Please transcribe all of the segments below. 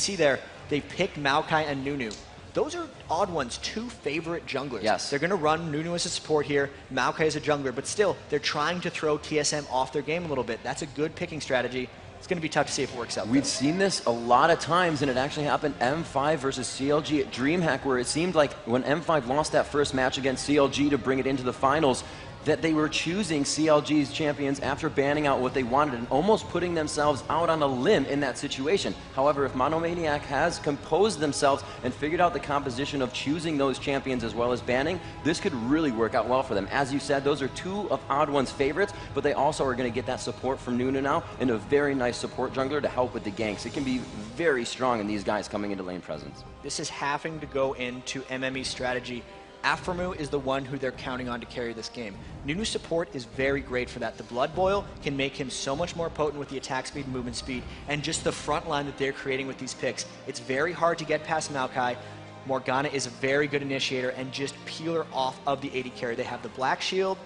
see there, they picked Maokai and Nunu. Those are odd ones, two favorite junglers. Yes. They're going to run Nunu as a support here, Maokai as a jungler, but still, they're trying to throw TSM off their game a little bit. That's a good picking strategy. It's going to be tough to see if it works out. We've seen this a lot of times, and it actually happened M5 versus CLG at DreamHack, where it seemed like when M5 lost that first match against CLG to bring it into the finals, that they were choosing CLG's champions after banning out what they wanted and almost putting themselves out on a limb in that situation. However, if Monomaniac has composed themselves and figured out the composition of choosing those champions as well as banning, this could really work out well for them. As you said, those are two of Odd One's favorites, but they also are going to get that support from Nunu now and a very nice support jungler to help with the ganks. It can be very strong in these guys coming into lane presence. This is having to go into mMe's strategy. Aphromoo is the one who they're counting on to carry this game. Nunu's support is very great for that. The Blood Boil can make him so much more potent with the attack speed and movement speed, and just the front line that they're creating with these picks. It's very hard to get past Maokai. Morgana is a very good initiator, and just peel her off of the AD carry. They have the Black Shield.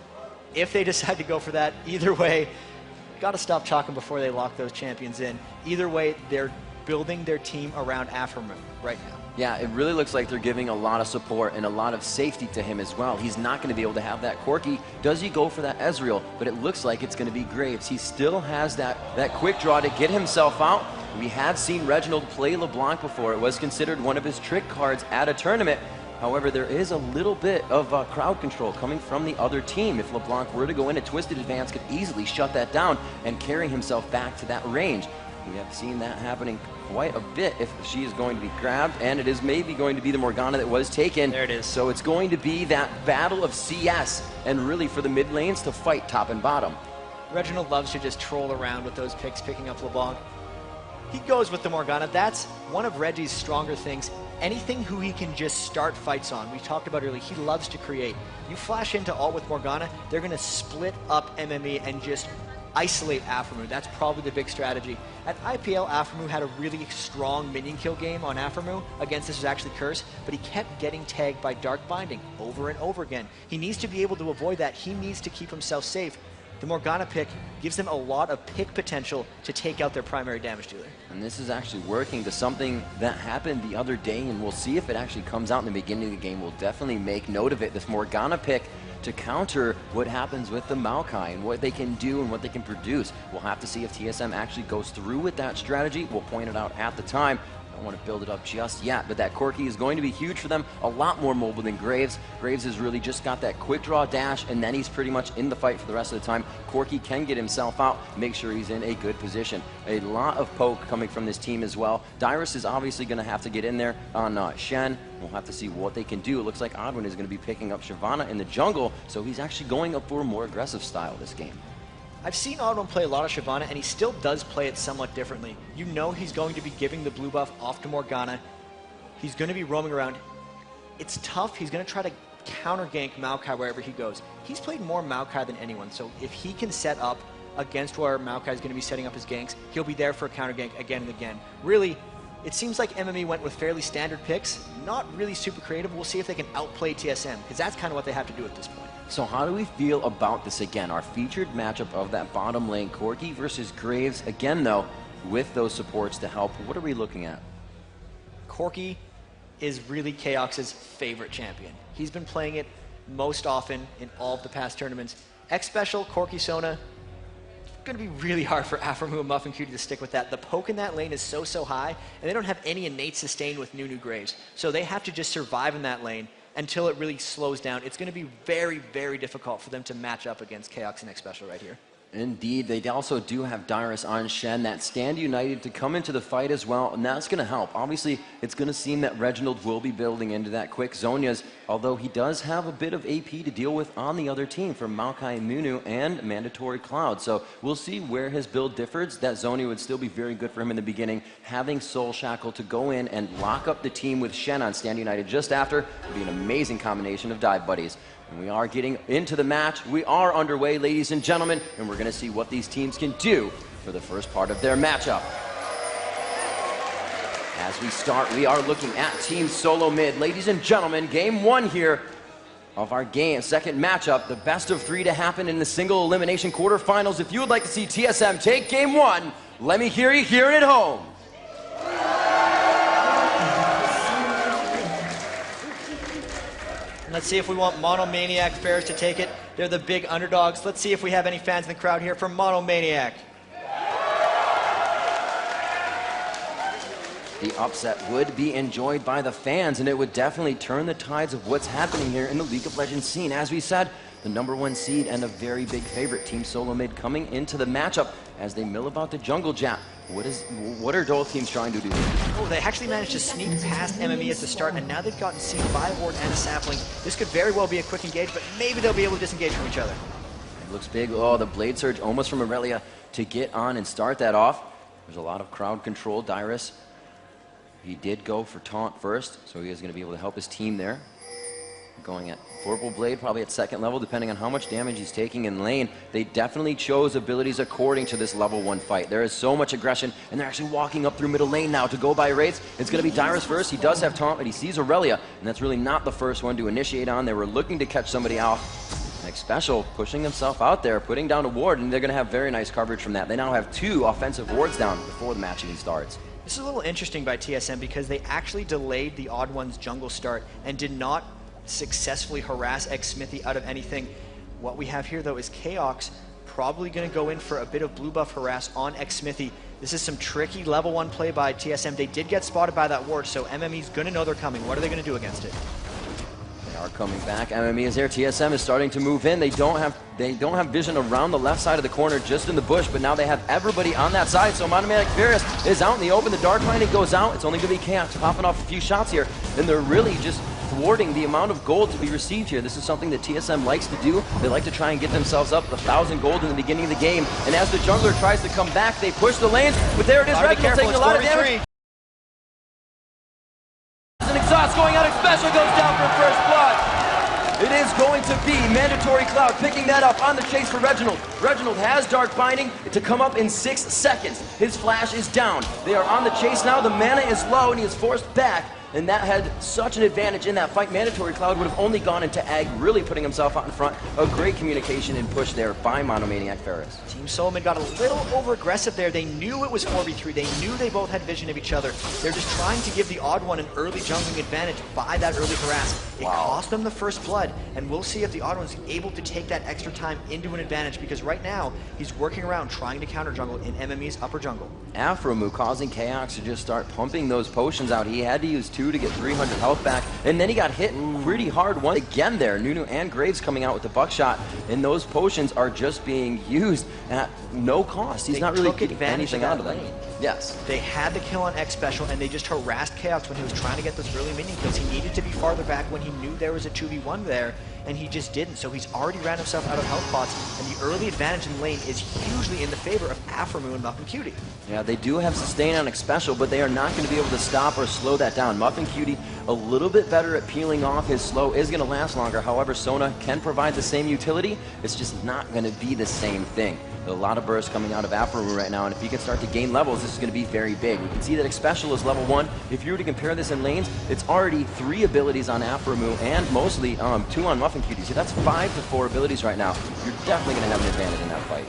If they decide to go for that, either way, gotta stop talking before they lock those champions in. Either way, they're building their team around Aphromoo right now. Yeah, it really looks like they're giving a lot of support and a lot of safety to him as well. He's not going to be able to have that Corki. Does he go for that Ezreal? But it looks like it's going to be Graves. He still has that quick draw to get himself out. We have seen Reginald play LeBlanc before. It was considered one of his trick cards at a tournament. However, there is a little bit of crowd control coming from the other team. If LeBlanc were to go in, a Twisted Advance could easily shut that down and carry himself back to that range. We have seen that happening quite a bit if she is going to be grabbed, and it is maybe going to be the Morgana that was taken. There it is. So it's going to be that battle of CS, and really for the mid lanes to fight top and bottom. Reginald loves to just troll around with those picks, picking up LeBlanc. He goes with the Morgana. That's one of Reggie's stronger things. Anything who he can just start fights on. We talked about earlier, he loves to create. You flash into ult with Morgana, they're going to split up mMe and just isolate Aphromoo. That's probably the big strategy. At IPL, Aphromoo had a really strong minion kill game on Aphromoo. Against this was actually Curse, but he kept getting tagged by Dark Binding over and over again. He needs to be able to avoid that. He needs to keep himself safe. The Morgana pick gives them a lot of pick potential to take out their primary damage dealer. And this is actually working to something that happened the other day, and we'll see if it actually comes out in the beginning of the game. We'll definitely make note of it. This Morgana pick to counter what happens with the Maokai and what they can do and what they can produce. We'll have to see if TSM actually goes through with that strategy. We'll point it out at the time. I don't want to build it up just yet, but that Corki is going to be huge for them. A lot more mobile than Graves. Graves has really just got that quick draw dash, and then he's pretty much in the fight for the rest of the time. Corki can get himself out, make sure he's in a good position. A lot of poke coming from this team as well. Dyrus is obviously going to have to get in there on Shen. We'll have to see what they can do. It looks like Oddwin is going to be picking up Shyvana in the jungle, so he's actually going up for a more aggressive style this game. I've seen Oddwin play a lot of Shyvana, and he still does play it somewhat differently. You know he's going to be giving the blue buff off to Morgana. He's going to be roaming around. It's tough. He's going to try to counter gank Maokai wherever he goes. He's played more Maokai than anyone, so if he can set up against where Maokai is going to be setting up his ganks, he'll be there for a counter gank again and again. Really, it seems like mMe went with fairly standard picks, not really super creative. We'll see if they can outplay TSM, because that's kind of what they have to do at this point. So how do we feel about this again? Our featured matchup of that bottom lane, Corki versus Graves. Again, though, with those supports to help, what are we looking at? Corki is really Chaox's favorite champion. He's been playing it most often in all of the past tournaments. X Special, Corki, Sona, going to be really hard for Aphromoo and Muffin Cutie to stick with that. The poke in that lane is so high, and they don't have any innate sustain with Nunu Graves. So they have to just survive in that lane until it really slows down. It's going to be very difficult for them to match up against Chaox and X Special right here. Indeed, they also do have Dyrus on Shen, that stand united to come into the fight as well, and that's going to help. Obviously, it's going to seem that Reginald will be building into that quick Zhonya's, although he does have a bit of AP to deal with on the other team from Maokai, Nunu, and Mandatory Cloud. So we'll see where his build differs. That Zhonya would still be very good for him in the beginning. Having Soul Shackle to go in and lock up the team with Shen on stand united just after would be an amazing combination of dive buddies. And we are getting into the match. We are underway, ladies and gentlemen, and we're going to see what these teams can do for the first part of their matchup. As we start, we are looking at Team Solo Mid. Ladies and gentlemen, game one here of our second matchup, the best of three to happen in the single elimination quarterfinals. If you would like to see TSM take game one, let me hear you here at home. Let's see if we want Monomaniac Ferris to take it. They're the big underdogs. Let's see if we have any fans in the crowd here for Monomaniac. The upset would be enjoyed by the fans, and it would definitely turn the tides of what's happening here in the League of Legends scene. As we said, the #1 seed and a very big favorite, Team Solo Mid, coming into the matchup as they mill about the jungle jab. What are both teams trying to do here? Oh, they actually managed to sneak past mMe at the start, and now they've gotten seen by a ward and a sapling. This could very well be a quick engage, but maybe they'll be able to disengage from each other. It looks big. Oh, the Blade Surge almost from Irelia to get on and start that off. There's a lot of crowd control. Dyrus, he did go for taunt first, so he is going to be able to help his team there. Going at Vorpal Blade, probably at second level, depending on how much damage he's taking in lane. They definitely chose abilities according to this level 1 fight. There is so much aggression, and they're actually walking up through middle lane now to go by Wraiths. It's going to be Dyrus first. He does have taunt, but he sees Irelia, and that's really not the first one to initiate on. They were looking to catch somebody off. Next Special pushing himself out there, putting down a ward, and they're going to have very nice coverage from that. They now have 2 offensive wards down before the match even starts. This is a little interesting by TSM because they actually delayed the Odd One's jungle start and did not successfully harass Xsmithy out of anything. What we have here though is Chaos probably going to go in for a bit of blue buff harass on Xsmithy. This is some tricky level 1 play by TSM. They did get spotted by that ward, so mMe's going to know they're coming. What are they going to do against it? They are coming back. mMe is there. TSM is starting to move in. They don't have vision around the left side of the corner, just in the bush, but now they have everybody on that side. So Monomaniac Ferris is out in the open. The Dark Minded goes out. It's only going to be Chaos popping off a few shots here, and they're really just thwarting the amount of gold to be received here. This is something that TSM likes to do. They like to try and get themselves up 1,000 gold in the beginning of the game. And as the jungler tries to come back, they push the lanes. But there it is, Red taking a lot of damage. An exhaust going out, Special goes down for first blood. It is going to be Mandatory Cloud picking that up on the chase for Reginald. Reginald has Dark Binding to come up in 6 seconds. His flash is down. They are on the chase now. The mana is low, and he is forced back. And that had such an advantage in that fight. Mandatory Cloud would have only gone into Ag, really putting himself out in front. A great communication and push there by Monomaniac Ferris. Team Solomon got a little over-aggressive there. They knew it was 4v3. They knew they both had vision of each other. They're just trying to give the Odd One an early jungling advantage by that early harass. It cost them the first blood, and we'll see if the Odd One's able to take that extra time into an advantage, because right now, he's working around trying to counter jungle in mMe's upper jungle. Aphromoo causing Chaos to just start pumping those potions out. He had to use 2 to get 300 health back, and then he got hit pretty hard once again there. Nunu and Graves coming out with the buckshot, and those potions are just being used at no cost. He's not really getting anything out of them. Yes. They had the kill on X Special, and they just harassed Chaos when he was trying to get those early minion kills. He needed to be farther back when he knew there was a 2v1 there, and he just didn't. So he's already ran himself out of health pots, and the early advantage in lane is hugely in the favor of Aphromoo and Muffin Cutie. Yeah, they do have sustain on X Special, but they are not going to be able to stop or slow that down. Muffin Cutie a little bit better at peeling off. His slow is going to last longer. However, Sona can provide the same utility. It's just not going to be the same thing. A lot of bursts coming out of Aphromoo right now, and if he can start to gain levels, this is going to be very big. We can see that X Special is level 1. If you were to compare this in lanes, it's already 3 abilities on Aphromoo and mostly 2 on Muffin Cutie. So that's 5 to 4 abilities right now. You're definitely going to have an advantage in that fight.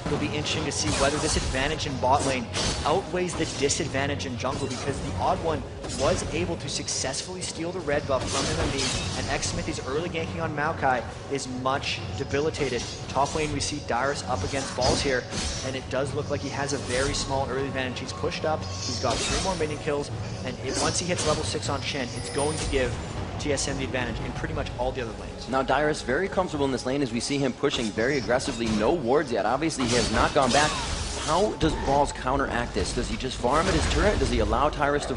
It'll be interesting to see whether this advantage in bot lane outweighs the disadvantage in jungle, because the Odd One was able to successfully steal the red buff from mMe, and Xsmithy's early ganking on Maokai is much debilitated. Top lane, we see Dyrus up against balls here, and it does look like he has a very small early advantage. He's pushed up, he's got 3 more minion kills, and once he hits level 6 on Shen, it's going to give TSM the advantage in pretty much all the other lanes. Now Dyrus very comfortable in this lane as we see him pushing very aggressively. No wards yet. Obviously he has not gone back. How does Balls counteract this? Does he just farm at his turret? Does he allow Dyrus to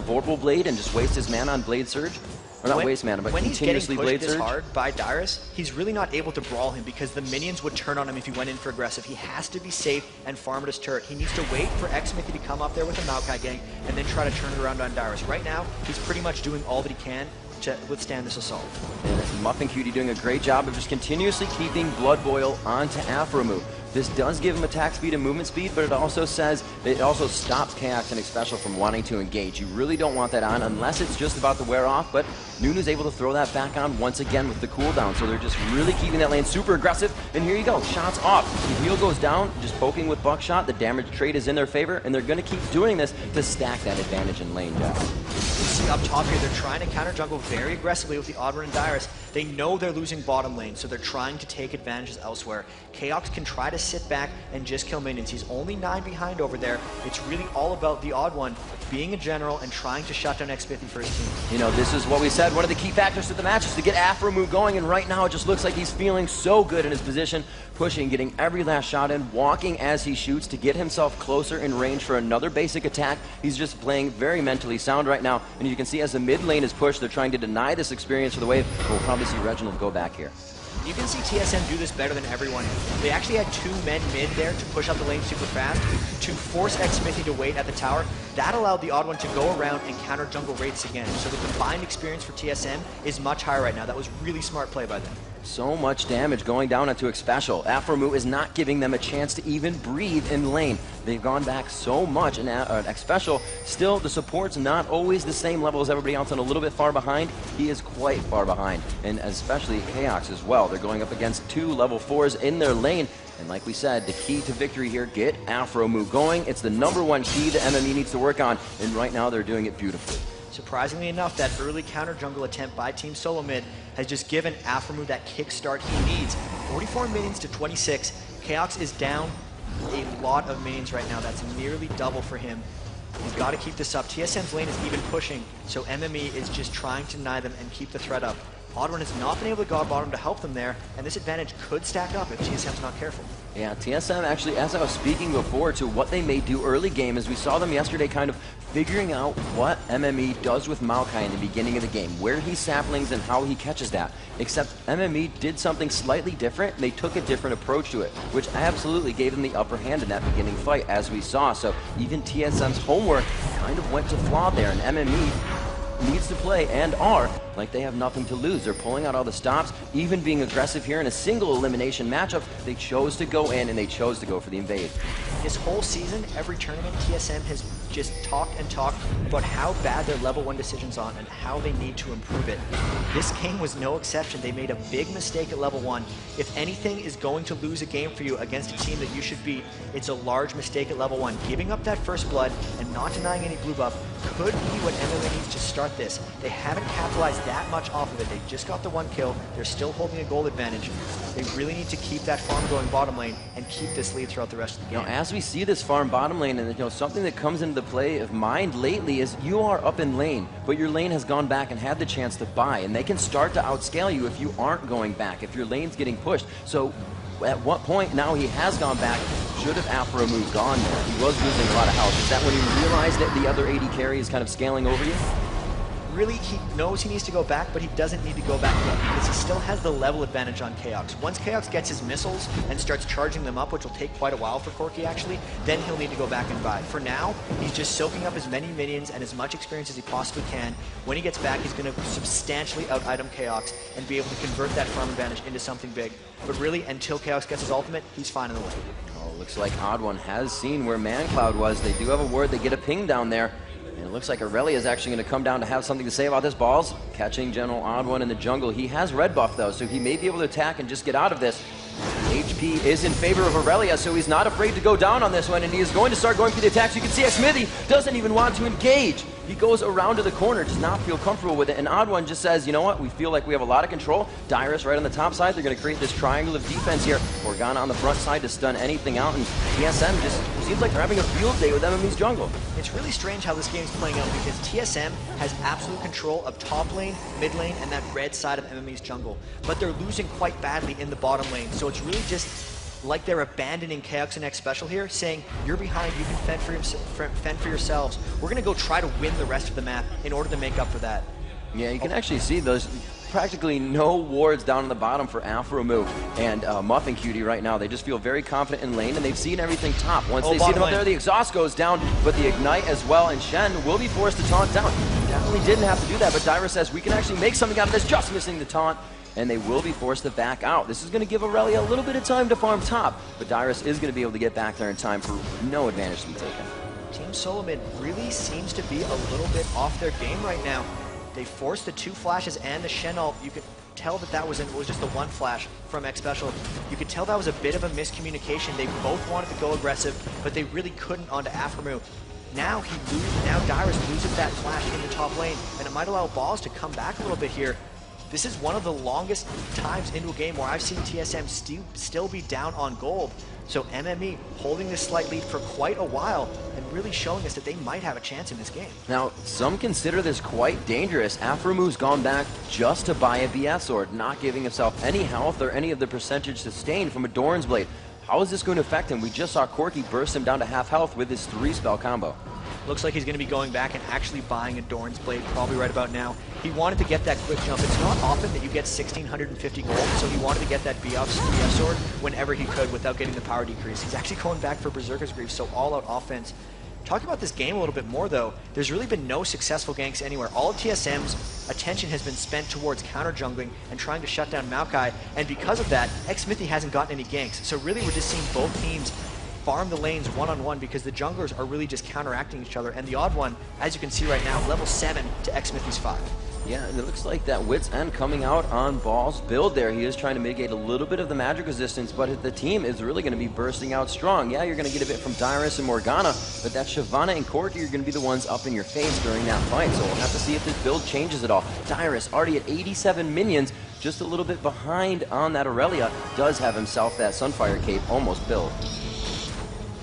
Vorpal Blade and just waste his mana on Blade Surge? Or not waste mana, but continuously Blade Surge? When he's getting pushed this hard by Dyrus, he's really not able to brawl him because the minions would turn on him if he went in for aggressive. He has to be safe and farm at his turret. He needs to wait for Xsmithy to come up there with a Maokai gang and then try to turn it around on Dyrus. Right now, he's pretty much doing all that he can to withstand this assault. And Muffin Cutie doing a great job of just continuously keeping Blood Boil onto Aphromoo. This does give him attack speed and movement speed, but it also says it also stops Chaos and Special from wanting to engage. You really don't want that on unless it's just about to wear off, but Nunu's able to throw that back on once again with the cooldown, so they're just really keeping that lane super aggressive, and here you go, shots off. The heal goes down, just poking with buckshot, the damage trade is in their favor, and they're going to keep doing this to stack that advantage in lane down. You see up top here, they're trying to counter jungle very aggressively with the Odd One and Dyrus. They know they're losing bottom lane, so they're trying to take advantages elsewhere. Chaos can try to sit back and just kill minions. He's only 9 behind over there. It's really all about the Odd One being a general and trying to shut down Xmithy for his team. You know, this is what we said, one of the key factors to the match is to get Afro move going, and right now it just looks like he's feeling so good in his position, pushing, getting every last shot in, walking as he shoots to get himself closer in range for another basic attack. He's just playing very mentally sound right now, and you can see as the mid lane is pushed, they're trying to deny this experience for the wave. We'll probably see Reginald go back here. You can see TSM do this better than everyone. They actually had 2 men mid there to push up the lane super fast, to force Xmithy to wait at the tower. That allowed the Odd One to go around and counter jungle rates again. So the combined experience for TSM is much higher right now. That was really smart play by them. So much damage going down onto Special. Afromu is not giving them a chance to even breathe in lane. They've gone back so much in Special. Still, the support's not always the same level as everybody else and a little bit far behind. He is quite far behind, and especially Chaos as well. They're going up against 2 level 4s in their lane. And like we said, the key to victory here, get Afromu going. It's the #1 key that mMe needs to work on, and right now they're doing it beautifully. Surprisingly enough, that early counter jungle attempt by Team Solo Mid has just given Afromu that kickstart he needs. 44 minions to 26. Chaos is down a lot of minions right now. That's nearly double for him. He's got to keep this up. TSM's lane is even pushing, so mMe is just trying to deny them and keep the threat up. Odd One has not been able to god bottom to help them there, and this advantage could stack up if TSM's not careful. Yeah, TSM actually, as I was speaking before, to what they may do early game, as we saw them yesterday kind of figuring out what mMe does with Maokai in the beginning of the game, where he saplings and how he catches that. Except mMe did something slightly different. They took a different approach to it, which absolutely gave them the upper hand in that beginning fight, as we saw. So even TSM's homework kind of went to flaw there, and mMe needs to play and are like they have nothing to lose. They're pulling out all the stops, even being aggressive here in a single elimination matchup. They chose to go in and they chose to go for the invade. This whole season, every tournament, TSM has just talked and talked about how bad their level 1 decisions are and how they need to improve it. This game was no exception. They made a big mistake at level 1. If anything is going to lose a game for you against a team that you should beat, it's a large mistake at level 1. Giving up that first blood and not denying any blue buff could be what MMA needs to start this. They haven't capitalized that much off of it. They just got the 1 kill. They're still holding a gold advantage. They really need to keep that farm going bottom lane and keep this lead throughout the rest of the game. You know, as we see this farm bottom lane, and something that comes into the play of mind lately is you are up in lane, but your lane has gone back and had the chance to buy, and they can start to outscale you if you aren't going back, if your lane's getting pushed. So at what point now he has gone back? Should have Afromu gone there? He was losing a lot of health. Is that when he realized that the other AD carry is kind of scaling over you? Really, he knows he needs to go back, but he doesn't need to go back yet because he still has the level advantage on Chaos. Once Chaos gets his missiles and starts charging them up, which will take quite a while for Corki actually, then he'll need to go back and buy. For now, he's just soaking up as many minions and as much experience as he possibly can. When he gets back, he's going to substantially out-item Chaos and be able to convert that farm advantage into something big. But really, until Chaos gets his ultimate, he's fine in the way. Oh, looks like Odd One has seen where ManCloud was. They do have a word. They get a ping down there. And it looks like Irelia is actually going to come down to have something to say about this. Balls catching General Odd One in the jungle. He has red buff though, so he may be able to attack and just get out of this. HP is in favor of Irelia, so he's not afraid to go down on this one, and he is going to start going for the attacks. You can see Xmithy doesn't even want to engage. He goes around to the corner, does not feel comfortable with it, and Odd One just says, you know what, we feel like we have a lot of control. Dyrus right on the top side, they're going to create this triangle of defense here. Morgana on the front side to stun anything out, and TSM just seems like they're having a field day with mMe's jungle. It's really strange how this game's playing out because TSM has absolute control of top lane, mid lane, and that red side of mMe's jungle. But they're losing quite badly in the bottom lane, so it's really just like they're abandoning Chaos and X Special here, saying, you're behind, you can fend for yourselves. We're going to go try to win the rest of the map in order to make up for that. Yeah, you can actually see those practically no wards down on the bottom for Afromu and Muffin Cutie right now. They just feel very confident in lane, and they've seen everything top. Once they see them up there, the exhaust goes down, but the ignite as well, and Shen will be forced to taunt down. He definitely didn't have to do that, but Dyrus says, we can actually make something out of this, just missing the taunt. and they will be forced to back out. This is going to give Irelia a little bit of time to farm top, but Dyrus is going to be able to get back there in time for no advantage to be taken. Team Solo Mid really seems to be a little bit off their game right now. They forced the 2 flashes and the Shen ult. You could tell that it was just the 1 flash from X Special. You could tell that was a bit of a miscommunication. They both wanted to go aggressive, but they really couldn't onto Aphromoo. Now Dyrus loses that flash in the top lane, and it might allow Balls to come back a little bit here. This is one of the longest times into a game where I've seen TSM still be down on gold. So mMe holding this slight lead for quite a while and really showing us that they might have a chance in this game. Now, some consider this quite dangerous. Aphromoo's gone back just to buy a BS sword, not giving himself any health or any of the percentage sustained from a Doran's Blade. How is this going to affect him? We just saw Corki burst him down to half health with his 3-spell combo. Looks like he's going to be going back and actually buying a Doran's Blade probably right about now. He wanted to get that quick jump. It's not often that you get 1,650 gold, so he wanted to get that BF sword whenever he could without getting the power decrease. He's actually going back for Berserker's Grief, so all-out offense. Talking about this game a little bit more, though, there's really been no successful ganks anywhere. All of TSM's attention has been spent towards counter-jungling and trying to shut down Maokai, and because of that, Xmithy hasn't gotten any ganks. So really we're just seeing both teams farm the lanes one-on-one because the junglers are really just counteracting each other, and the odd one, as you can see right now, level 7 to Xmithy's 5. Yeah, and it looks like that Wit's End coming out on Ball's build there. He is trying to mitigate a little bit of the magic resistance, but the team is really going to be bursting out strong. Yeah, you're going to get a bit from Dyrus and Morgana, but that Shyvana and Corki are going to be the ones up in your face during that fight, so we'll have to see if this build changes at all. Dyrus already at 87 minions, just a little bit behind on that Irelia, does have himself that Sunfire Cape almost built.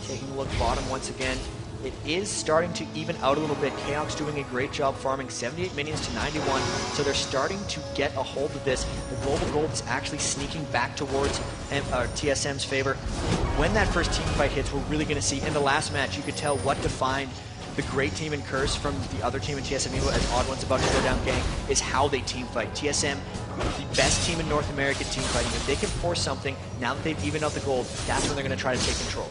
Taking a look bottom once again. It is starting to even out a little bit. Chaos doing a great job farming 78 minions to 91, so they're starting to get a hold of this. The global gold is actually sneaking back towards TSM's favor. When that first team fight hits, we're really going to see, in the last match, you could tell what defined the great team in Curse from the other team in TSM Evo, as Odd One's about to go down gang, is how they team fight. TSM, the best team in North America team fighting. If they can force something, now that they've evened out the gold, that's when they're going to try to take control.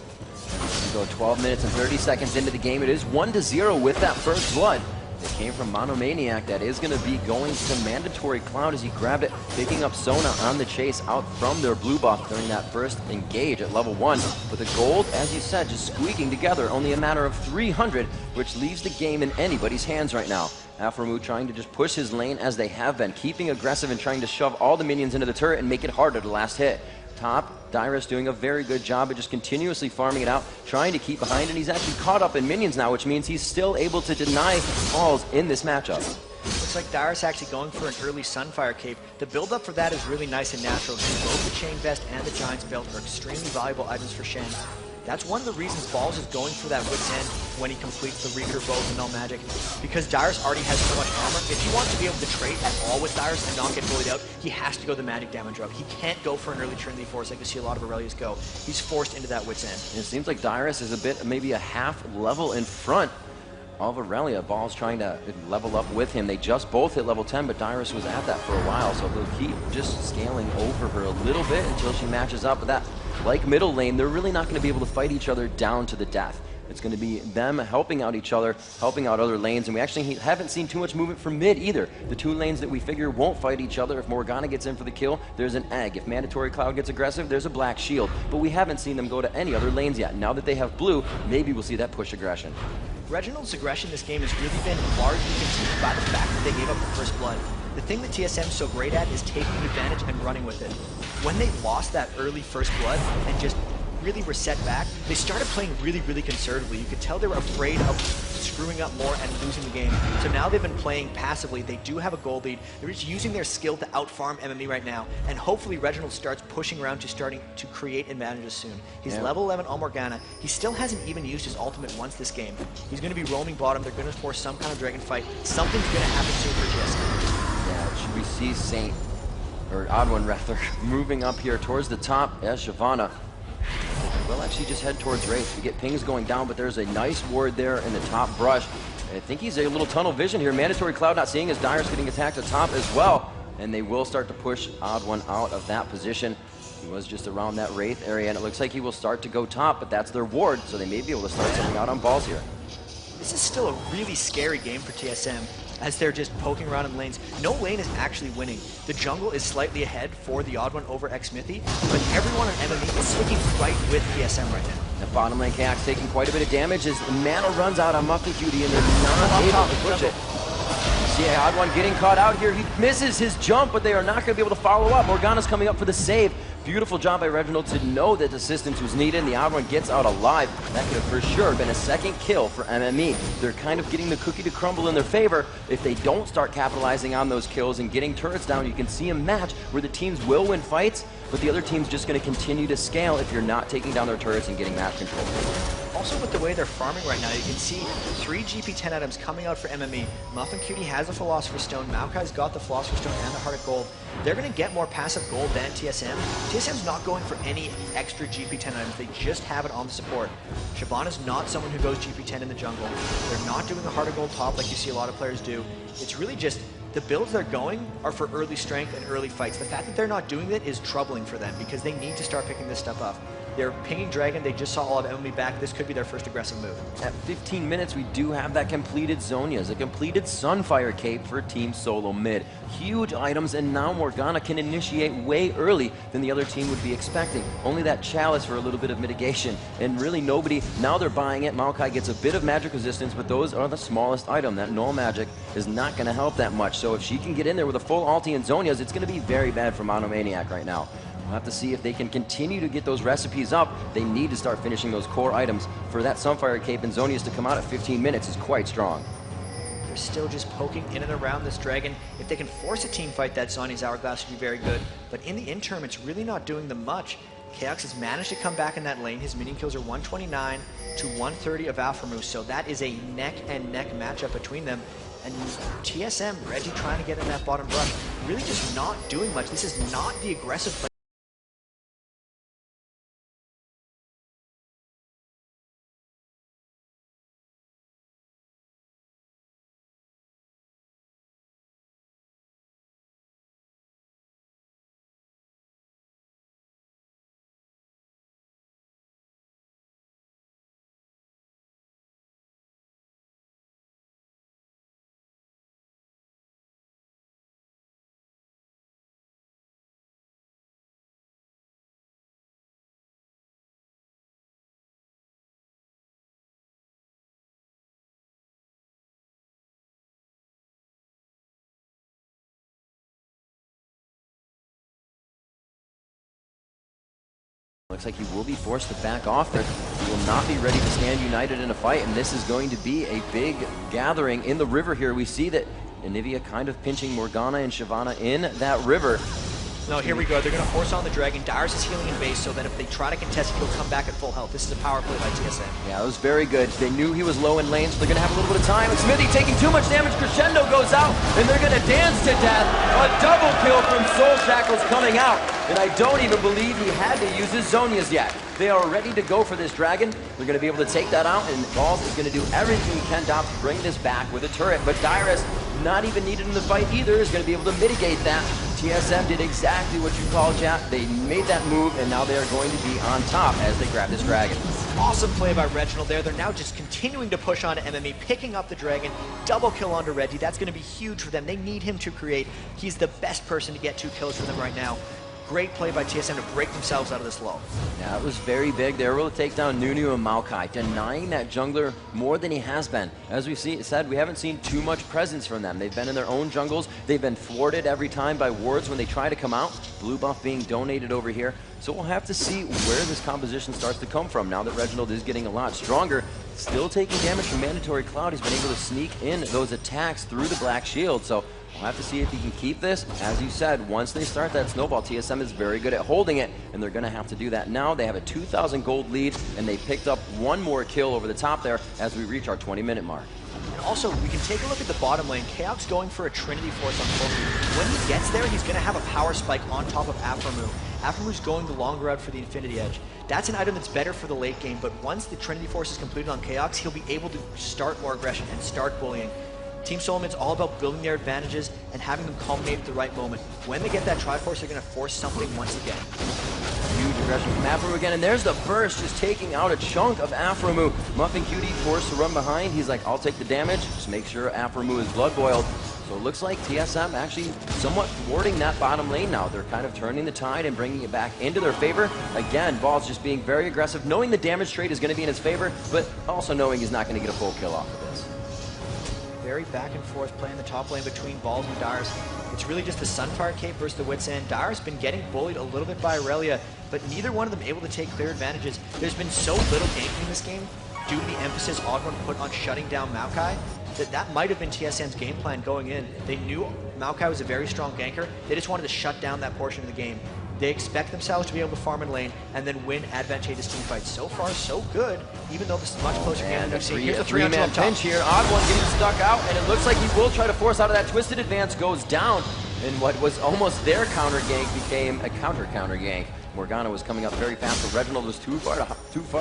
We go 12 minutes and 30 seconds into the game. It is 1-0 with that first blood. It came from Monomaniac. That is going to be going to Mandatory Cloud as he grabbed it, picking up Sona on the chase out from their blue buff during that first engage at level 1. But the gold, as you said, just squeaking together, only a matter of 300, which leaves the game in anybody's hands right now. Aphromoo trying to just push his lane as they have been, keeping aggressive and trying to shove all the minions into the turret and make it harder to last hit. Top, Dyrus doing a very good job of just continuously farming it out, trying to keep behind, and he's actually caught up in minions now, which means he's still able to deny falls in this matchup. Looks like Dyrus actually going for an early Sunfire Cape. The build-up for that is really nice and natural. Both the Chain Vest and the Giant's Belt are extremely valuable items for Shen. That's one of the reasons Balls is going for that Wit's End when he completes the Reeker bows and Null Magic, because Dyrus already has so much armor. If he wants to be able to trade at all with Dyrus and not get bullied out, he has to go the magic damage route. He can't go for an early Trinity Force like you see a lot of Aurelius go. He's forced into that Wit's End. It seems like Dyrus is a bit, maybe a half level in front of Irelia. Ball's trying to level up with him. They just both hit level 10, but Dyrus was at that for a while, so they'll keep just scaling over her a little bit until she matches up with that. Like middle lane, they're really not going to be able to fight each other down to the death. It's going to be them helping out each other, helping out other lanes, and we actually haven't seen too much movement from mid either. The two lanes that we figure won't fight each other, if Morgana gets in for the kill, there's an egg. If Mandatory Cloud gets aggressive, there's a black shield. But we haven't seen them go to any other lanes yet. Now that they have blue, maybe we'll see that push aggression. Reginald's aggression this game has really been largely continued by the fact that they gave up the first blood. The thing that TSM's so great at is taking advantage and running with it. When they lost that early first blood and just really were set back, they started playing really conservatively. You could tell they were afraid of screwing up more and losing the game. So now they've been playing passively. They do have a gold lead. They're just using their skill to outfarm mMe right now. And hopefully Reginald starts pushing around to starting to create advantages soon. He's level 11 on Morgana. He still hasn't even used his ultimate once this game. He's going to be roaming bottom. They're going to force some kind of dragon fight. Something's going to happen soon for TSM. Yeah, should we see Saint, or Odd One rather, moving up here towards the top as Shyvana. We'll actually just head towards Wraith. We get pings going down, but there's a nice ward there in the top brush. I think he's a little tunnel vision here. Mandatory Cloud not seeing as Dyrus getting attacked at top as well. And they will start to push Odd One out of that position. He was just around that Wraith area, and it looks like he will start to go top, but that's their ward, so they may be able to start something out on Balls here. This is still a really scary game for TSM as they're just poking around in lanes. No lane is actually winning. The jungle is slightly ahead for the odd one over Xmithy, but everyone on mMe is sticking right with TSM right now. The bottom lane Kayle taking quite a bit of damage as the mana runs out on Muffy Cutie and they're not able to push it. See, odd one getting caught out here. He misses his jump, but they are not going to be able to follow up. Morgana's coming up for the save. Beautiful job by Reginald to know that assistance was needed, and the odd one gets out alive. That could have for sure been a second kill for mMe. They're kind of getting the cookie to crumble in their favor. If they don't start capitalizing on those kills and getting turrets down, you can see a match where the teams will win fights, but the other team's just going to continue to scale if you're not taking down their turrets and getting map control. Also, with the way they're farming right now, you can see 3 GP10 items coming out for mMe. Muffin Cutie has a Philosopher's Stone. Maokai's got the Philosopher's Stone and the Heart of Gold. They're going to get more passive gold than TSM. TSM's not going for any extra GP10 items. They just have it on the support. Shyvana's not someone who goes GP10 in the jungle. They're not doing a Heart of Gold top like you see a lot of players do. It's really just the builds they're going are for early strength and early fights. The fact that they're not doing it is troubling for them because they need to start picking this stuff up. They're pinging Dragon. They just saw all of mMe back. This could be their first aggressive move. At 15 minutes, we do have that completed Zhonya's, a completed Sunfire Cape for Team Solo mid. Huge items, and now Morgana can initiate way early than the other team would be expecting. Only that Chalice for a little bit of mitigation, and really nobody, now they're buying it. Maokai gets a bit of magic resistance, but those are the smallest item. That null magic is not going to help that much, so if she can get in there with a full ulti and Zhonya's, it's going to be very bad for Monomaniac right now. We'll have to see if they can continue to get those recipes up. They need to start finishing those core items. For that Sunfire Cape and Zhonya's to come out at 15 minutes is quite strong. They're still just poking in and around this Dragon. If they can force a team fight, that Zhonya's Hourglass would be very good. But in the interim, it's really not doing them much. Kayle has managed to come back in that lane. His minion kills are 129 to 130 of Alphamoose, so that is a neck-and-neck matchup between them. And TSM, Reggie trying to get in that bottom brush, really just not doing much. This is not the aggressive play. Looks like he will be forced to back off there. He will not be ready to stand united in a fight, and this is going to be a big gathering in the river here. We see that Anivia kind of pinching Morgana and Shyvana in that river. No, here we go. They're going to force on the Dragon. Darius is healing in base so that if they try to contest, he'll come back at full health. This is a power play by TSM. Yeah, it was very good. They knew he was low in lane, so they're going to have a little bit of time. And Smithy taking too much damage. Crescendo goes out, and they're going to dance to death. A double kill from Soul Shackles coming out. And I don't even believe he had to use his Zhonya's yet. They are ready to go for this Dragon. They're going to be able to take that out, and Balls is going to do everything he can to bring this back with a turret. But Darius, not even needed in the fight either, is going to be able to mitigate that. TSM did exactly what you called, chat. They made that move, and now they are going to be on top as they grab this Dragon. Awesome play by Reginald there. They're now just continuing to push on to mMe, picking up the Dragon, double kill onto Reggie. That's going to be huge for them. They need him to create. He's the best person to get 2 kills for them right now. Great play by TSM to break themselves out of this lull. Yeah, it was very big. They were able to take down Nunu and Maokai, denying that jungler more than he has been. As we said, we haven't seen too much presence from them. They've been in their own jungles. They've been thwarted every time by wards when they try to come out. Blue buff being donated over here. So we'll have to see where this composition starts to come from now that Reginald is getting a lot stronger. Still taking damage from Mandatory Cloud. He's been able to sneak in those attacks through the Black Shield. So we'll have to see if he can keep this. As you said, once they start that snowball, TSM is very good at holding it, and they're going to have to do that now. They have a 2,000 gold lead, and they picked up 1 more kill over the top there as we reach our 20-minute mark. And also, we can take a look at the bottom lane. Kayle going for a Trinity Force on Corki. When he gets there, he's going to have a power spike on top of Aphromoo. Aphromu's going the long route for the Infinity Edge. That's an item that's better for the late game, but once the Trinity Force is completed on Kayle, he'll be able to start more aggression and start bullying. Team Solomon's all about building their advantages and having them culminate at the right moment. When they get that Triforce, they're going to force something once again. Huge aggression from Afromu again, and there's the burst just taking out a chunk of Afromu. Muffin Cutie forced to run behind. He's like, I'll take the damage, just make sure Afromu is blood boiled. So it looks like TSM actually somewhat thwarting that bottom lane now. They're kind of turning the tide and bringing it back into their favor. Again, Balls just being very aggressive, knowing the damage trade is going to be in his favor, but also knowing he's not going to get a full kill off of this. Very back and forth play in the top lane between Balls and Dars. It's really just the Sunfire Cape versus the Wits End. Dars been getting bullied a little bit by Irelia, but neither one of them able to take clear advantages. There's been so little ganking in this game due to the emphasis Odd1 put on shutting down Maokai that might have been TSM's game plan going in. They knew Maokai was a very strong ganker. They just wanted to shut down that portion of the game. They expect themselves to be able to farm in lane and then win advantageous team fights. So far, so good, even though this is much closer game than we've seen. Here's a three-man pinch here. Odd1 getting stuck out, and it looks like he will try to force out of that. Twisted advance goes down, and what was almost their counter gank became a counter gank. Morgana was coming up very fast, but Reginald was too far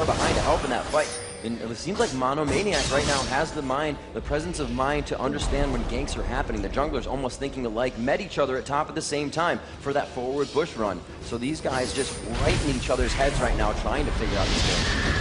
behind to help in that fight. And it seems like Monomaniac right now has the presence of mind to understand when ganks are happening. The junglers almost thinking alike, met each other at top at the same time for that forward bush run. So these guys just right in each other's heads right now, trying to figure out this game.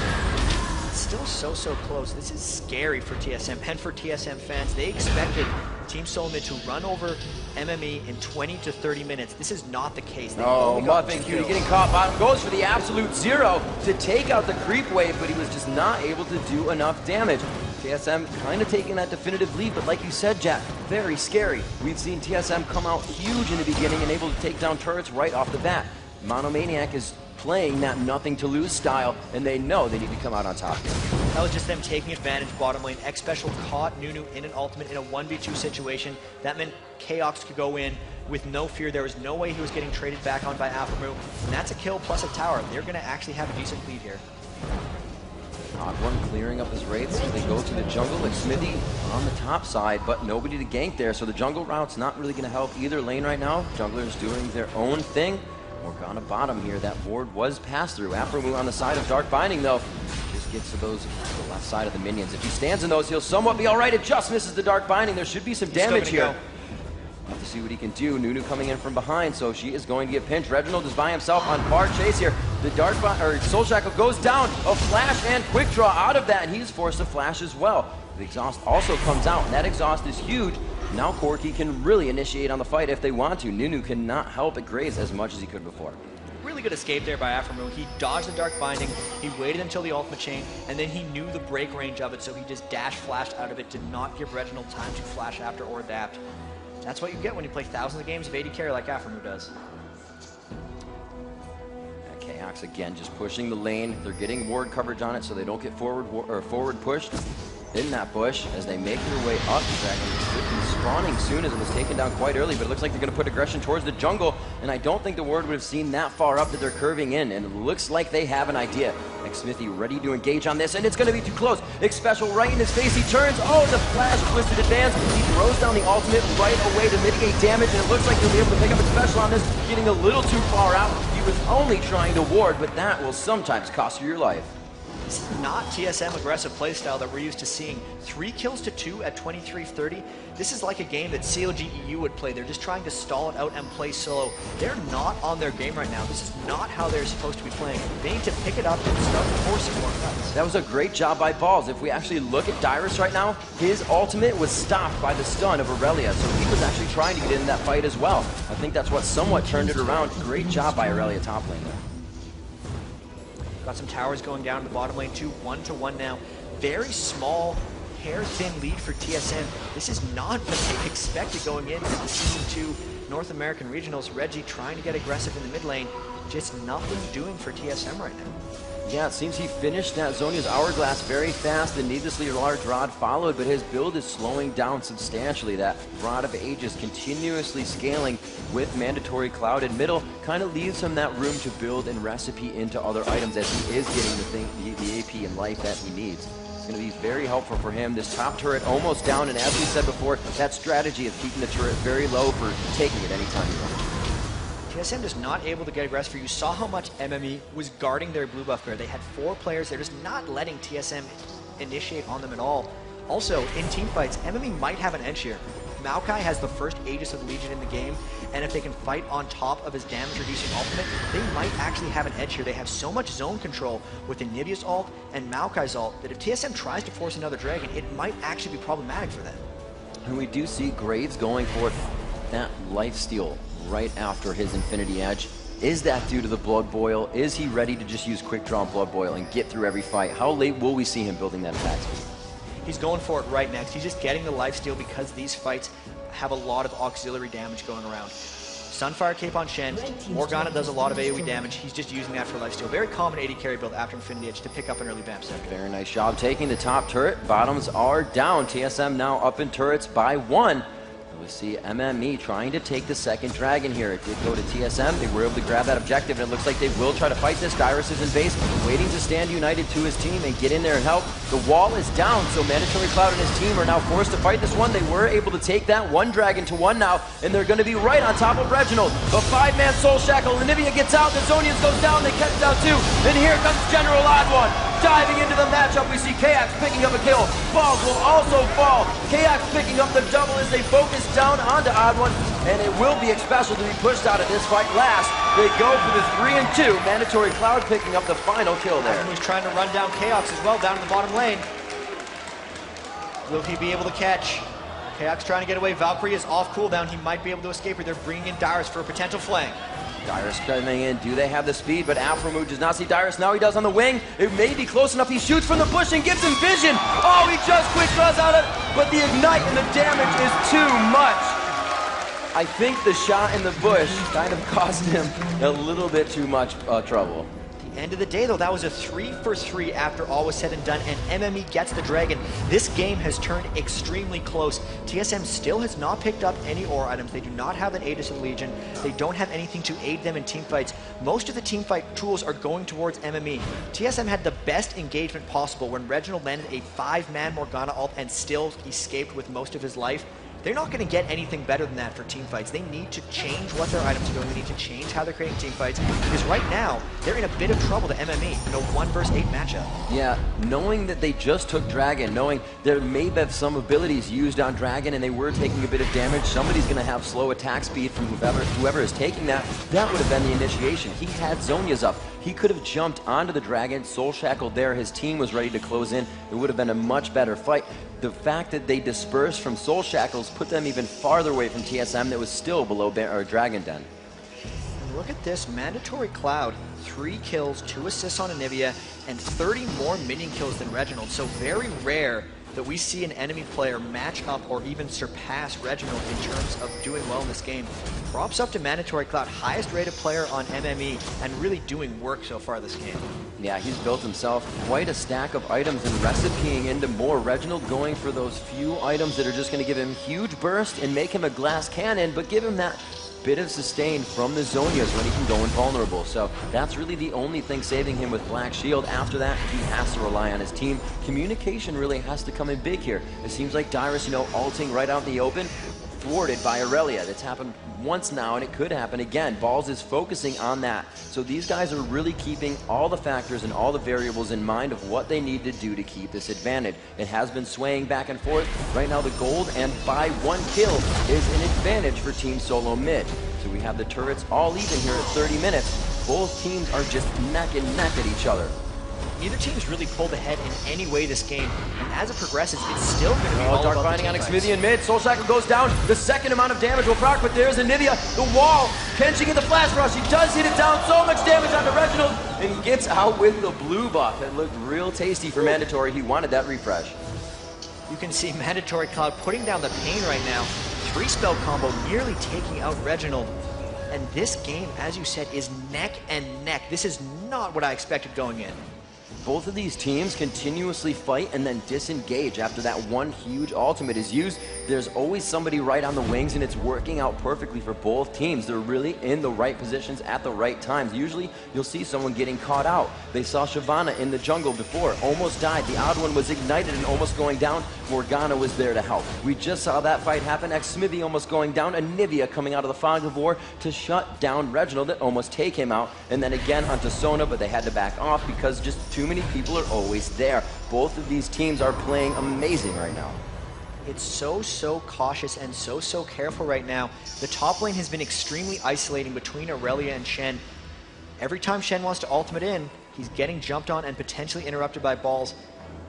It's still so close. This is scary for TSM and for TSM fans. They expected Team Solomid to run over mMe in 20 to 30 minutes. This is not the case. Oh, Muffin Cutie getting caught bottom, goes for the absolute zero to take out the creep wave, but he was just not able to do enough damage. TSM kind of taking that definitive lead, but like you said, Jack, very scary. We've seen TSM come out huge in the beginning and able to take down turrets right off the bat. Monomaniac is playing that nothing to lose style, and they know they need to come out on top here. That was just them taking advantage bottom lane. X Special caught Nunu in an ultimate in a 1v2 situation. That meant Chaos could go in with no fear. There was no way he was getting traded back on by Afromu, and that's a kill plus a tower. They're going to actually have a decent lead here. Odd1 clearing up his wraiths as they go to the jungle, like Smithy on the top side, but nobody to gank there, so the jungle route's not really going to help either lane right now. Junglers doing their own thing. Morgana bottom here, that ward was passed through. Afromu on the side of Dark Binding though, just gets to the left side of the minions. If he stands in those, he'll somewhat be alright. It just misses the Dark Binding. There should be some damage here. Have to see what he can do. Nunu coming in from behind, so she is going to get pinched. Reginald is by himself on far chase here. The Soul Shackle goes down. A flash and quick draw out of that, and he's forced to flash as well. The exhaust also comes out, and that exhaust is huge. Now Corki can really initiate on the fight if they want to. Nunu cannot help but graze as much as he could before. Really good escape there by Afromu. He dodged the Dark Binding, he waited until the ultimate chain, and then he knew the break range of it, so he just dash flashed out of it, did not give Reginald time to flash after or adapt. That's what you get when you play thousands of games of AD carry like Afromu does. Chaos again just pushing the lane. They're getting ward coverage on it so they don't get forward pushed in that bush as they make their way up. Dragon is spawning soon as it was taken down quite early, but it looks like they're going to put aggression towards the jungle, and I don't think the ward would have seen that far up that they're curving in, and it looks like they have an idea. Smithy ready to engage on this, and it's going to be too close. X Special right in his face, he turns, oh, the flash, twisted advance, he throws down the ultimate right away to mitigate damage, and it looks like he'll be able to pick up X Special on this, getting a little too far out. He was only trying to ward, but that will sometimes cost you your life. This is not TSM aggressive playstyle that we're used to seeing. 3 kills to 2 at 23:30. This is like a game that COG EU would play. They're just trying to stall it out and play solo. They're not on their game right now. This is not how they're supposed to be playing. They need to pick it up and start forcing more cuts. That was a great job by Balls. If we actually look at Dyrus right now, his ultimate was stopped by the stun of Irelia, so he was actually trying to get in that fight as well. I think that's what somewhat turned it around. Great job by Irelia top lane there. Got some towers going down to the bottom lane too, 1-1 now. Very small, hair-thin lead for TSM. This is not what they expected going into the Season 2 North American Regionals. Reggie trying to get aggressive in the mid lane, just nothing doing for TSM right now. Yeah, it seems he finished that Zhonya's Hourglass very fast, and needlessly large Rod followed, but his build is slowing down substantially. That Rod of Ages continuously scaling with mandatory Cloud in middle kind of leaves him that room to build and recipe into other items as he is getting the AP and life that he needs. It's going to be very helpful for him. This top turret almost down, and as we said before, that strategy of keeping the turret very low for taking it anytime you want. TSM just not able to get aggressive. You saw how much mMe was guarding their blue buff clear. They had 4 players. They're just not letting TSM initiate on them at all. Also, in team fights, mMe might have an edge here. Maokai has the first Aegis of the Legion in the game, and if they can fight on top of his damage-reducing ultimate, they might actually have an edge here. They have so much zone control with Anivia's ult and Maokai's ult that if TSM tries to force another dragon, it might actually be problematic for them. And we do see Graves going for that lifesteal right after his Infinity Edge. Is that due to the Blood Boil? Is he ready to just use Quick Draw Blood Boil and get through every fight? How late will we see him building that attack speed? He's going for it right next. He's just getting the lifesteal because these fights have a lot of auxiliary damage going around. Sunfire Cape on Shen. Morgana does a lot of AoE damage. He's just using that for lifesteal. Very common AD carry build after Infinity Edge to pick up an early vamp sector. Very nice job taking the top turret. Bottoms are down. TSM now up in turrets by 1. We see mMe trying to take the second dragon here. It did go to TSM. They were able to grab that objective, and it looks like they will try to fight this. Dyrus is in base, waiting to stand united to his team and get in there and help. The wall is down, so Mandatory Cloud and his team are now forced to fight this one. They were able to take that one dragon to 1 now, and they're going to be right on top of Reginald. The 5-man Soul Shackle. Anivia gets out. The Zonians goes down. They catch down 2. And here comes General Odd One. Diving into the matchup, we see Kayle picking up a kill. Balls will also fall. Kayle picking up the double as they focus down onto Odd One, and it will be Xpecial to be pushed out of this fight last. They go for the 3 and 2. Mandatory Cloud picking up the final kill there. He's trying to run down Kayle as well down in the bottom lane. Will he be able to catch? Kayle trying to get away. Valkyrie is off cooldown. He might be able to escape her. They're bringing in Dyrus for a potential flank. Dyrus coming in. Do they have the speed? But Afromood does not see Dyrus. Now he does on the wing. It may be close enough. He shoots from the bush and gives him vision. Oh, he just quick draws out of it. But the ignite and the damage is too much. I think the shot in the bush kind of cost him a little bit too much trouble. End of the day, though, that was a 3 for 3 after all was said and done, and mMe gets the dragon. This game has turned extremely close. TSM still has not picked up any ore items. They do not have an Aegis of the Legion. They don't have anything to aid them in teamfights. Most of the teamfight tools are going towards mMe. TSM had the best engagement possible when Reginald landed a 5-man Morgana ult and still escaped with most of his life. They're not going to get anything better than that for teamfights. They need to change what their items are doing. They need to change how they're creating teamfights, because right now, they're in a bit of trouble to mMe in a 1 versus 8 matchup. Yeah, knowing that they just took Dragon, knowing there may be some abilities used on Dragon and they were taking a bit of damage, somebody's going to have slow attack speed from whoever is taking that. That would have been the initiation. He had Zonia's up. He could have jumped onto the Dragon, Soul Shackled there. His team was ready to close in. It would have been a much better fight. The fact that they dispersed from Soul Shackles put them even farther away from TSM that was still below Dragon Den. And look at this, Mandatory Cloud, 3 kills, 2 assists on Anivia, and 30 more minion kills than Reginald. So very rare that we see an enemy player match up or even surpass Reginald in terms of doing well in this game. Props up to Mandatory Cloud, highest rated player on mMe, and really doing work so far this game. Yeah, he's built himself quite a stack of items and recipeing into more. Reginald going for those few items that are just going to give him huge burst and make him a glass cannon, but give him that bit of sustain from the Zonias when he can go invulnerable. So that's really the only thing saving him with Black Shield. After that, he has to rely on his team. Communication really has to come in big here. It seems like Dyrus, ulting right out in the open, thwarted by Irelia. That's happened once now, and it could happen again. Balls is focusing on that. So these guys are really keeping all the factors and all the variables in mind of what they need to do to keep this advantage. It has been swaying back and forth. Right now the gold and by 1 kill is an advantage for Team Solo Mid. So we have the turrets all even here at 30 minutes. Both teams are just neck and neck at each other. Neither team's really pulled ahead in any way this game, and as it progresses, it's still going to be all dark about binding on the Xmithia in mid. Soul Shackle goes down. The second amount of damage will proc, but there's Anivia. The wall. Kenshi in the flash rush. He does hit it down. So much damage onto Reginald, and gets out with the blue buff. It looked real tasty for Mandatory. He wanted that refresh. You can see Mandatory Cloud putting down the pain right now. 3-spell combo nearly taking out Reginald. And this game, as you said, is neck and neck. This is not what I expected going in. Both of these teams continuously fight and then disengage after that one huge ultimate is used. There's always somebody right on the wings, and it's working out perfectly for both teams. They're really in the right positions at the right times. Usually, you'll see someone getting caught out. They saw Shyvana in the jungle before, almost died. The odd one was ignited and almost going down. Morgana was there to help. We just saw that fight happen. Xmithia almost going down. Anivia coming out of the fog of war to shut down Reginald and almost take him out. And then again onto Sona, but they had to back off because just too many people are always there. Both of these teams are playing amazing right now. It's so cautious and so careful right now. The top lane has been extremely isolating between Irelia and Shen. Every time Shen wants to ultimate in, he's getting jumped on and potentially interrupted by balls.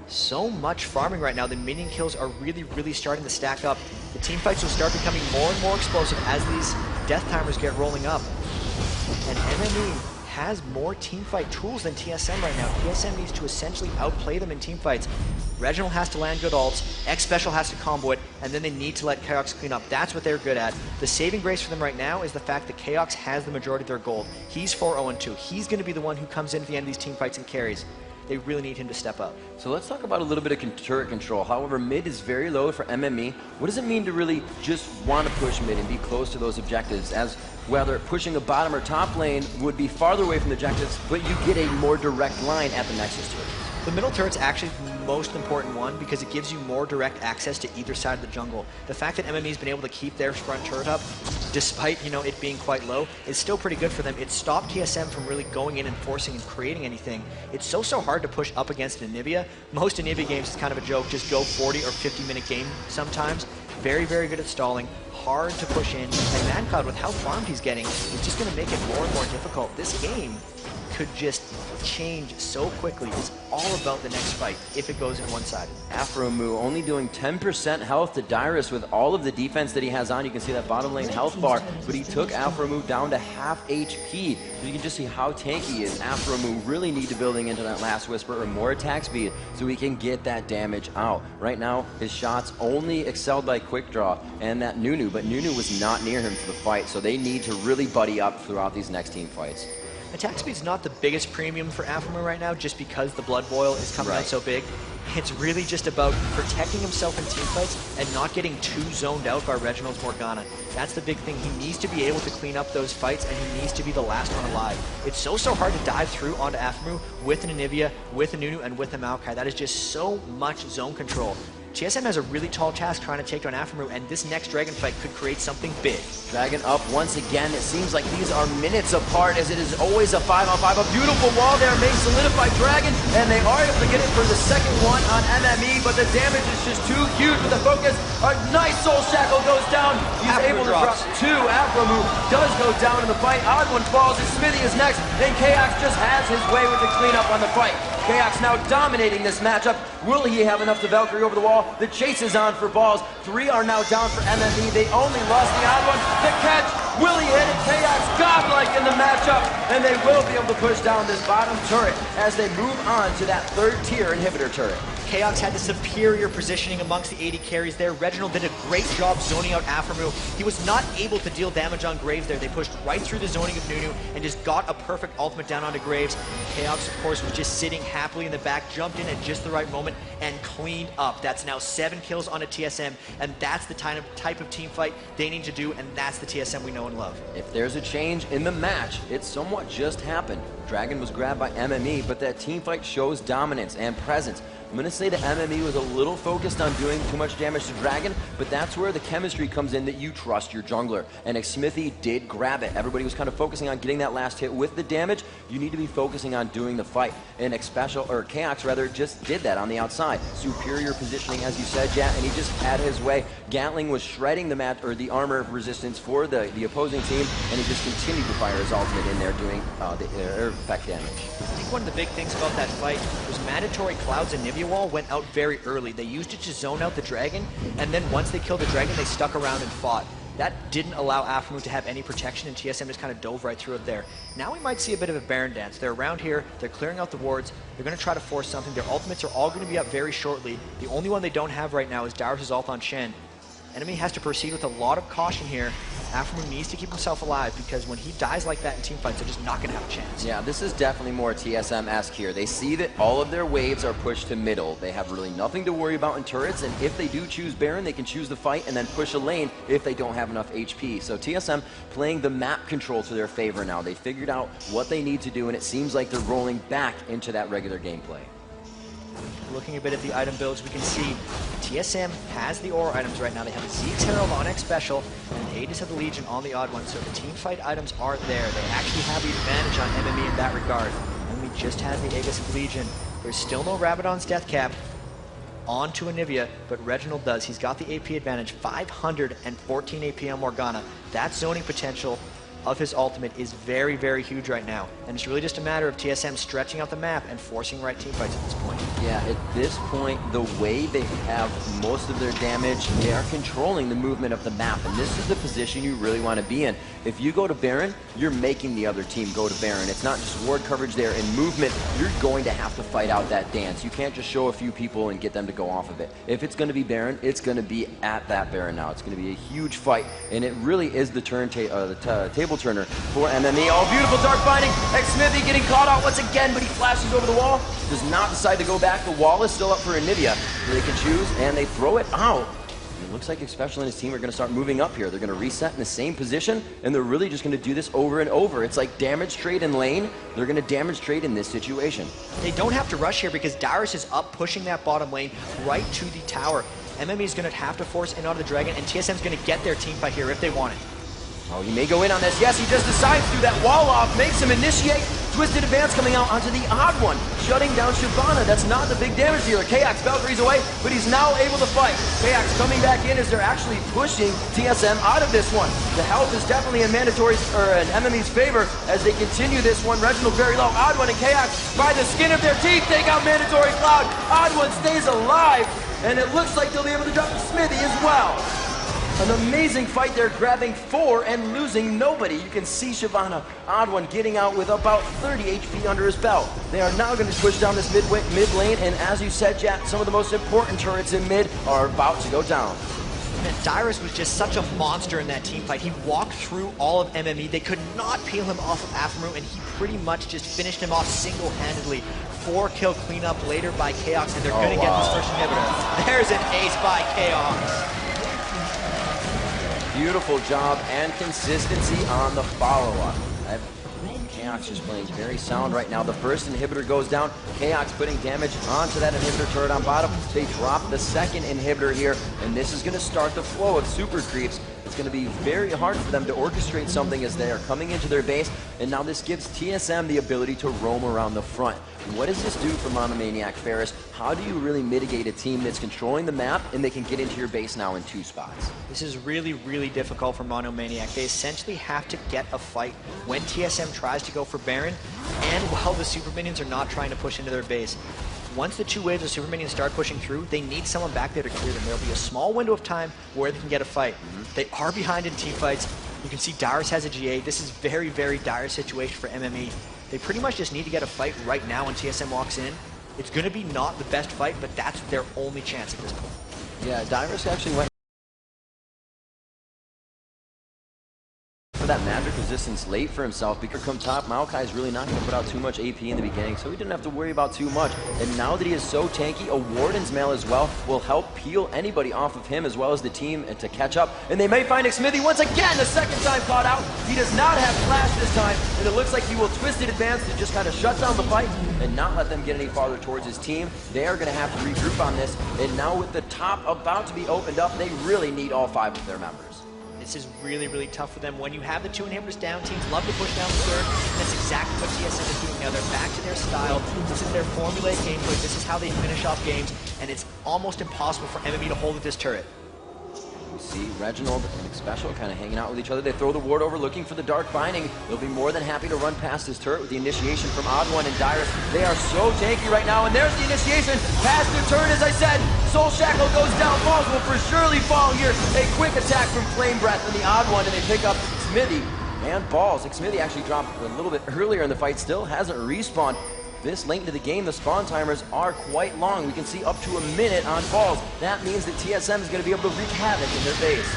So much farming right now. The minion kills are really starting to stack up. The team fights will start becoming more and more explosive as these death timers get rolling up. And mMe has more teamfight tools than TSM right now. TSM needs to essentially outplay them in teamfights. Reginald has to land good ults, X Special has to combo it, and then they need to let Kaox clean up. That's what they're good at. The saving grace for them right now is the fact that Kaox has the majority of their gold. He's 4-0-2. He's going to be the one who comes in at the end of these teamfights and carries. They really need him to step up. So let's talk about a little bit of turret control. However, mid is very low for mMe. What does it mean to really just want to push mid and be close to those objectives, as whether pushing a bottom or top lane would be farther away from the objectives, but you get a more direct line at the Nexus turret? The middle turret's actually the most important one because it gives you more direct access to either side of the jungle. The fact that mMe's been able to keep their front turret up, despite, you know, it being quite low, is still pretty good for them. It stopped TSM from really going in and forcing and creating anything. It's so hard to push up against Anivia. Most Anivia games is kind of a joke, just go 40 or 50-minute game sometimes. Very good at stalling, hard to push in, and ManCloud, with how farmed he's getting, is just going to make it more and more difficult. This game could just change so quickly. It's all about the next fight if it goes in one-sided. Aphromoo only doing 10% health to Dyrus with all of the defense that he has on. You can see that bottom lane health bar, but he took Aphromoo down to half HP. So you can just see how tanky he is. Aphromoo really need to building into that last whisper or more attack speed so he can get that damage out. Right now, his shots only excelled by quick draw and that Nunu, but Nunu was not near him for the fight, so they need to really buddy up throughout these next team fights. Attack speed's not the biggest premium for Aphromoo right now, just because the blood boil is coming out so big. It's really just about protecting himself in teamfights and not getting too zoned out by Reginald's Morgana. That's the big thing. He needs to be able to clean up those fights, and he needs to be the last one alive. It's so hard to dive through onto Aphromoo with an Anivia, with a Nunu, and with a Maokai. That is just so much zone control. TSM has a really tall task trying to take down Aphromoo, and this next Dragon fight could create something big. Dragon up once again. It seems like these are minutes apart, as it is always a 5-on-5. A beautiful wall there may solidify Dragon, and they are able to get it for the second one on mMe, but the damage is just too huge with the focus. A nice Soul Shackle goes down. He's able to drop two. Aphromoo does go down in the fight. Odd one falls, and Smithy is next. Then Kaox just has his way with the cleanup on the fight. Kaox now dominating this matchup. Will he have enough to Valkyrie over the wall? The chase is on for balls. 3 are now down for mMe. They only lost the odd one. The catch. Will he hit it? Kaox godlike in the matchup. And they will be able to push down this bottom turret as they move on to that third tier inhibitor turret. Kaox had the superior positioning amongst the 80 carries there. Reginald did a great job zoning out Aphromoo. He was not able to deal damage on Graves there. They pushed right through the zoning of Nunu and just got a perfect ultimate down onto Graves. Kaox, of course, was just sitting happily in the back, jumped in at just the right moment, and cleaned up. That's now 7 kills on a TSM, and that's the type of team fight they need to do, and that's the TSM we know and love. If there's a change in the match, it somewhat just happened. Dragon was grabbed by mMe, but that team fight shows dominance and presence. I'm going to say that mMe was a little focused on doing too much damage to Dragon, but that's where the chemistry comes in, that you trust your jungler. And Smithy did grab it. Everybody was kind of focusing on getting that last hit with the damage. You need to be focusing on doing the fight. And Kaox rather just did that on the outside. Superior positioning, as you said, Jet, and he just had his way. Gatling was shredding the armor resistance for the opposing team, and he just continued to fire his ultimate in there, doing the effect damage. I think one of the big things about that fight was mandatory Cloud's Anivia wall went out very early. They used it to zone out the Dragon, and then once they killed the Dragon, they stuck around and fought. That didn't allow Aphromoo to have any protection, and TSM just kind of dove right through it there. Now we might see a bit of a Baron dance. They're around here, they're clearing out the wards, they're going to try to force something. Their ultimates are all going to be up very shortly. The only one they don't have right now is Dyrus' ult on Shen. Enemy has to proceed with a lot of caution here. Aphromoo needs to keep himself alive, because when he dies like that in teamfights, they're just not going to have a chance. Yeah, this is definitely more TSM-esque here. They see that all of their waves are pushed to middle. They have really nothing to worry about in turrets, and if they do choose Baron, they can choose the fight and then push a lane if they don't have enough HP. So TSM playing the map control to their favor now. They figured out what they need to do, and it seems like they're rolling back into that regular gameplay. Looking a bit at the item builds, we can see TSM has the aura items right now. They have a Zeke's Herald on X Special and an Aegis of the Legion on the odd one, so the team fight items are there. They actually have the advantage on mMe in that regard. mMe just has the Aegis of the Legion. There's still no Rabadon's Death Cap. onto Anivia, but Reginald does. He's got the AP advantage, 514 AP on Morgana. That zoning potential of his ultimate is very, very huge right now. And it's really just a matter of TSM stretching out the map and forcing right team fights at this point. Yeah, at this point, the way they have most of their damage, they are controlling the movement of the map. And this is the position you really want to be in. If you go to Baron, you're making the other team go to Baron. It's not just ward coverage there and movement. You're going to have to fight out that dance. You can't just show a few people and get them to go off of it. If it's going to be Baron, it's going to be at that Baron now. It's going to be a huge fight. And it really is the table turner for mMe. Oh, beautiful dark binding. xMithy getting caught out once again, but he flashes over the wall. Does not decide to go back. The wall is still up for Anivia. So they can choose, and they throw it out. And it looks like Special and his team are going to start moving up here. They're going to reset in the same position, and they're really just going to do this over and over. It's like damage trade in lane. They're going to damage trade in this situation. They don't have to rush here because Dyrus is up pushing that bottom lane right to the tower. mMe is going to have to force in onto the Dragon, and TSM is going to get their team fight here if they want it. Oh, he may go in on this. Yes, he just decides to. That wall off makes him initiate. Twisted advance coming out onto the odd one, shutting down Shyvana. That's not the big damage dealer. Kayle, Valkyrie's away, but he's now able to fight. Kayle coming back in as they're actually pushing TSM out of this one. The health is definitely in mMe's favor as they continue this one. Reginald very low. Odd one and Kayle by the skin of their teeth take out Mandatory Cloud. Odd one stays alive, and it looks like they'll be able to drop Smithy as well. An amazing fight there, grabbing 4 and losing nobody. You can see Shyvana, Odd One, getting out with about 30 HP under his belt. They are now going to push down this mid lane, and as you said, Jack, some of the most important turrets in mid are about to go down. And Dyrus was just such a monster in that team fight. He walked through all of mMe. They could not peel him off of Aphromoo, and he pretty much just finished him off single-handedly. 4-kill cleanup later by Chaos, and they're going to get this first inhibitor. There's an ace by Chaos. Beautiful job and consistency on the follow-up. Chaos just playing very sound right now. The first inhibitor goes down. Chaos putting damage onto that inhibitor turret on bottom. They drop the second inhibitor here, and this is going to start the flow of super creeps. It's going to be very hard for them to orchestrate something as they are coming into their base, and now this gives TSM the ability to roam around the front. And what does this do for Monomaniac Ferris? How do you really mitigate a team that's controlling the map and they can get into your base now in 2 spots? This is really, really difficult for Monomaniac. They essentially have to get a fight when TSM tries to go for Baron, and while the Super Minions are not trying to push into their base. Once the 2 waves of Super Minions start pushing through, they need someone back there to clear them. There'll be a small window of time where they can get a fight. They are behind in team fights. You can see Dyrus has a GA. This is very, very dire situation for mMe. They pretty much just need to get a fight right now when TSM walks in. It's going to be not the best fight, but that's their only chance at this point. Yeah, Dyrus actually went for that magic resistance late for himself, because come top, Maokai is really not going to put out too much AP in the beginning, so he didn't have to worry about too much. And now that he is so tanky, a Warden's Mail as well will help peel anybody off of him as well as the team to catch up. And they may find xMithy once again, the second time caught out. He does not have Flash this time, and it looks like he will Twisted Advance to just kind of shut down the fight and not let them get any farther towards his team. They are going to have to regroup on this, and now with the top about to be opened up, they really need all 5 of their members. This is really, really tough for them. When you have the 2 inhibitors down, teams love to push down the 3rd. That's exactly what TSM is doing now. They're back to their style. This is their formulaic gameplay. This is how they finish off games, and it's almost impossible for mMe to hold at this turret. We see Reginald and Special kind of hanging out with each other. They throw the ward over, looking for the Dark Binding. They'll be more than happy to run past this turret with the initiation from Odd One and Dyrus. They are so tanky right now, and there's the initiation. Past the turret, as I said. Soul Shackle goes down. Balls will for surely fall here. A quick attack from Flame Breath and the Odd One, and they pick up xMithy and Balls. xMithy actually dropped a little bit earlier in the fight, still hasn't respawned. This late into the game, the spawn timers are quite long. We can see up to a minute on Balls. That means that TSM is going to be able to wreak havoc in their base.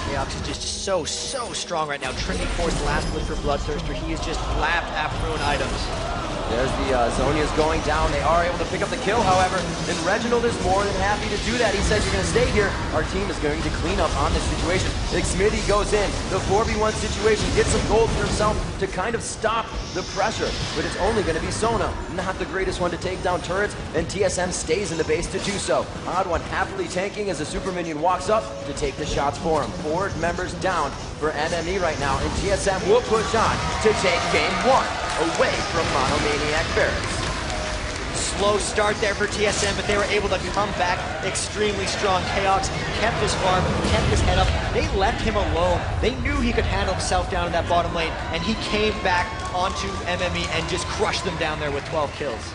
Chaos is just so strong right now. Trinity Force, last blink for Bloodthirster. He is just lapped Aphromoo items. There's the Zonia's going down. They are able to pick up the kill, however, and Reginald is more than happy to do that. He says, you're going to stay here. Our team is going to clean up on this situation. xMithy goes in. The 4v1 situation, gets some gold for himself to kind of stop the pressure, but it's only going to be Sona, not the greatest one to take down turrets, and TSM stays in the base to do so. Odd One happily tanking as the Super Minion walks up to take the shots for him. 4 members down for mMe right now, and TSM will push on to take game 1 away from Monomaniac Ferris. slow start there for TSM, but they were able to come back extremely strong. Chaos kept his farm, kept his head up. They left him alone. They knew he could handle himself down in that bottom lane, and he came back onto mMe and just crushed them down there with 12 kills.